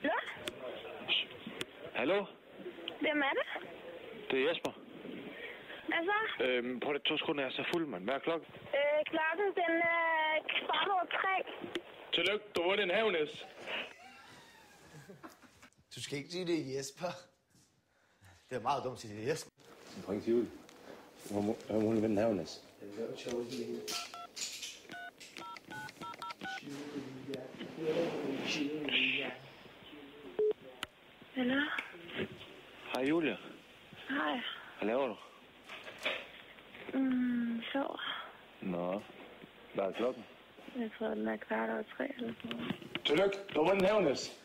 Ja? Hallo? Hvem er det? Det er Jesper. Hvad så? På det 2 sekunder, jeg er så fuld, mand. Hvad er klokken? Klokken, den er 3:15. Tillykke, du vundet en havnæs. Du skal ikke sige det, Jesper. Det er meget dumt at sige det, Jesper. Ring til Julie. Hun må vinde en havnæs. Det er jo sjovt, Hallo? Hej, Julia. Hej. Hvad laver du? Så. Nå. Hvad er klokken? Jeg tror, den er 3:15 eller sådan noget. Tillykke, du vundet en havnæs.